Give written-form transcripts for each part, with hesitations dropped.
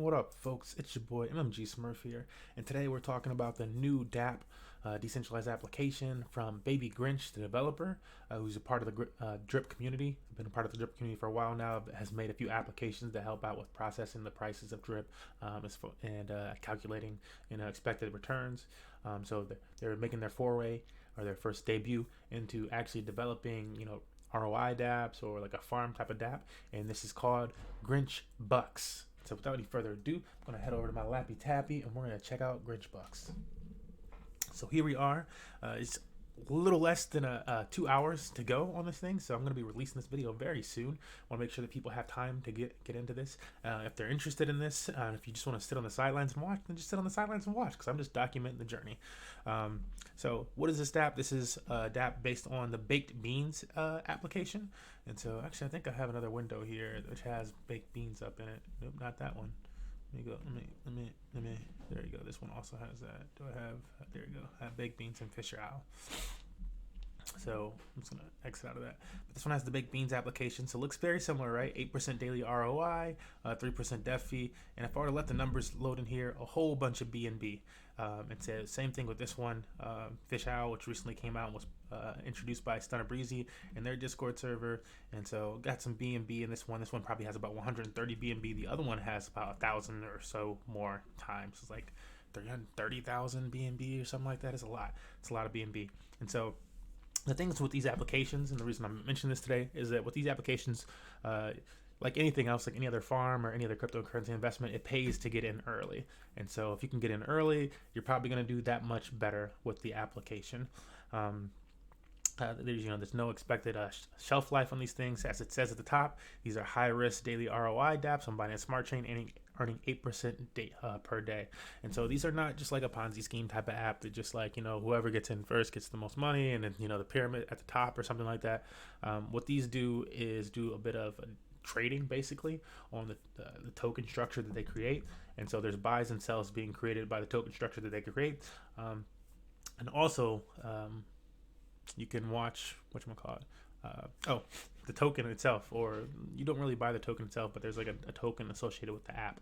What up, folks? It's your boy MMG Smurf here, and today we're talking about the new Dapp decentralized application from Baby Grinch, the developer, who's a part of the Drip community. Been a part of the Drip community for a while now. Has made a few applications that help out with processing the prices of Drip and calculating expected returns. So they're making their foray or their first debut into actually developing ROI dapps or like a farm type of dapp, and this is called Grinch Bucks. So without any further ado, I'm gonna head over to my Lappy Tappy and we're gonna check out Grinch Bucks. So here we are. It's a little less than 2 hours to go on this thing, so I'm going to be releasing this video very soon. I want to make sure that people have time to get into this. If they're interested in this, if you just want to sit on the sidelines and watch, then just sit on the sidelines and watch, because I'm just documenting the journey. So what is this dapp? This is a dapp based on the baked beans application. And so actually I think I have another window here which has baked beans up in it. Nope, not that one. Let me there you go. This one also has that. Do I have, there you go. I have baked beans and Fisher Owl. So I'm just gonna exit out of that. But this one has the baked beans application, so it looks very similar, right? 8% daily ROI, 3% Defi, and if I were to let the numbers load in here, a whole bunch of BNB. It's the same thing with this one, Fish Owl, which recently came out and was introduced by Stunner Breezy in their Discord server, and so got some BNB in this one. This one probably has about 130 BNB. The other one has about 1,000 or so more times. It's like 330,000 BNB or something like that. It's a lot. It's a lot of BNB, and so the things with these applications, and the reason I'm mentioning this today, is that with these applications, like anything else, like any other farm or any other cryptocurrency investment, it pays to get in early. And so if you can get in early, you're probably going to do that much better with the application. There's no expected shelf life on these things. As it says at the top, these are high risk daily ROI dapps on Binance Smart Chain, earning 8% per day. And so these are not just like a Ponzi scheme type of app that just like, whoever gets in first gets the most money, and then, the pyramid at the top or something like that. What these do is do a bit of trading basically on the token structure that they create. And so there's buys and sells being created by the token structure that they create. And also, you can watch the token itself, or you don't really buy the token itself, but there's like a token associated with the app,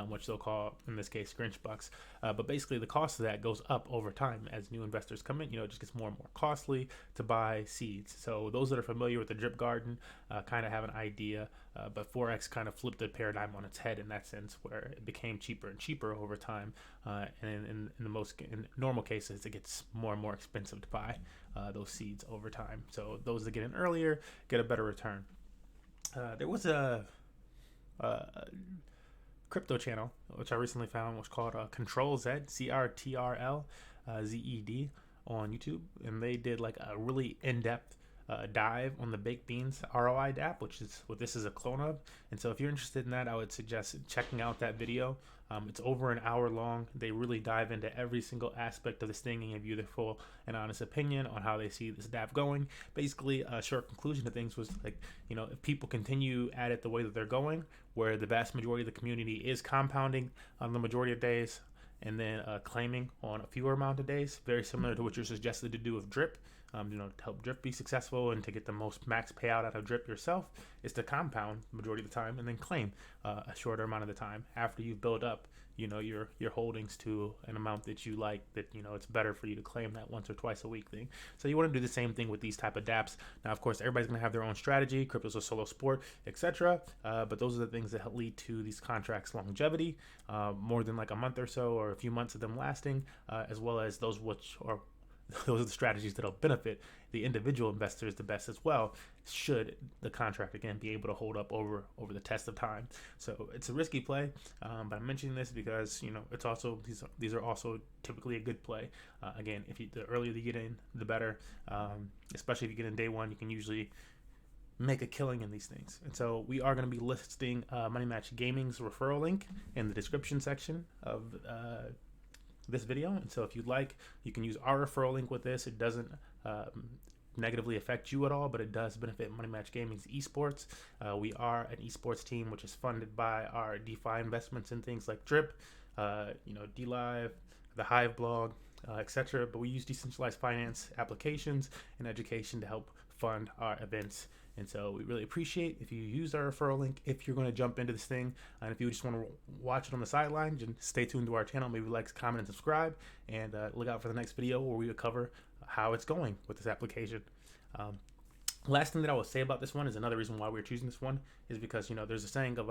which they'll call, in this case, Grinch Bucks. But basically the cost of that goes up over time as new investors come in. It just gets more and more costly to buy seeds. So those that are familiar with the drip garden kind of have an idea, but Forex kind of flipped the paradigm on its head in that sense, where it became cheaper and cheaper over time. And in normal cases, it gets more and more expensive to buy those seeds over time. So those that get in earlier get a better return. There was a crypto channel which I recently found, was called Control Z, CRTRL ZED, on YouTube, and they did like a really in-depth dive on the baked beans ROI dapp, which is what this is a clone of. And so if you're interested in that, I would suggest checking out that video. It's over an hour long. They really dive into every single aspect of this thing and give you their full and honest opinion on how they see this dapp going. Basically, a short conclusion to things was like, if people continue at it the way that they're going, where the vast majority of the community is compounding on the majority of days, and then claiming on a fewer amount of days, very similar to what you're suggested to do with drip. To help drip be successful and to get the most max payout out of drip yourself, is to compound the majority of the time and then claim a shorter amount of the time after you've built up your holdings to an amount that you like, that it's better for you to claim that once or twice a week thing. So you want to do the same thing with these type of dapps. Now, of course, everybody's going to have their own strategy. Crypto's a solo sport, etc. But those are the things that lead to these contracts longevity, more than like a month or so, or a few months of them lasting, as well as those are the strategies that'll benefit the individual investors the best as well, should the contract again be able to hold up over the test of time. So it's a risky play, but I'm mentioning this because it's also these are also typically a good play. Again, the earlier you get in, the better. Especially if you get in day one, you can usually make a killing in these things. And so we are going to be listing Money Match Gaming's referral link in the description section of this video. And so if you'd like, you can use our referral link with this. It doesn't negatively affect you at all, but it does benefit Money Match Gaming's Esports. We are an esports team which is funded by our DeFi investments in things like Drip, DLive, the Hive blog, etc. But we use decentralized finance applications and education to help fund our events And so we really appreciate if you use our referral link if you're going to jump into this thing. And if you just want to watch it on the sideline, just stay tuned to our channel. Maybe like, comment, and subscribe. And look out for the next video where we will cover how it's going with this application. Last thing that I will say about this one is another reason why we're choosing this one is because, there's a saying of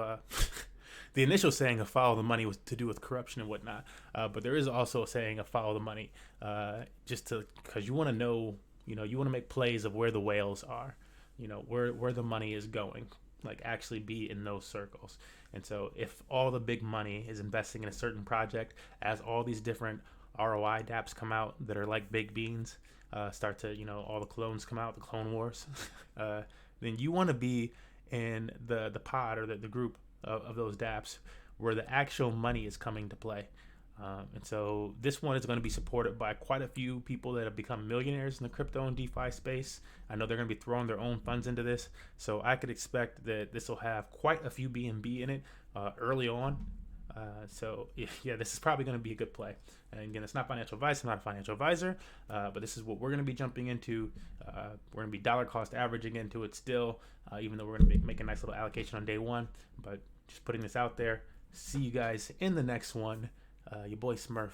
the initial saying of follow the money was to do with corruption and whatnot. But there is also a saying of follow the money because you want to know, you want to make plays of where the whales are. Where the money is going, like actually be in those circles. And so if all the big money is investing in a certain project, as all these different ROI dApps come out that are like big beans, start to, all the clones come out, the clone wars, then you want to be in the pod or the group of those dApps where the actual money is coming to play. And so this one is going to be supported by quite a few people that have become millionaires in the crypto and DeFi space. I know they're going to be throwing their own funds into this. So I could expect that this will have quite a few BNB in it early on. So yeah, this is probably going to be a good play. And again, it's not financial advice. I'm not a financial advisor, but this is what we're going to be jumping into. We're going to be dollar cost averaging into it still, even though we're going to make a nice little allocation on day one. But just putting this out there. See you guys in the next one. Your boy Smurf.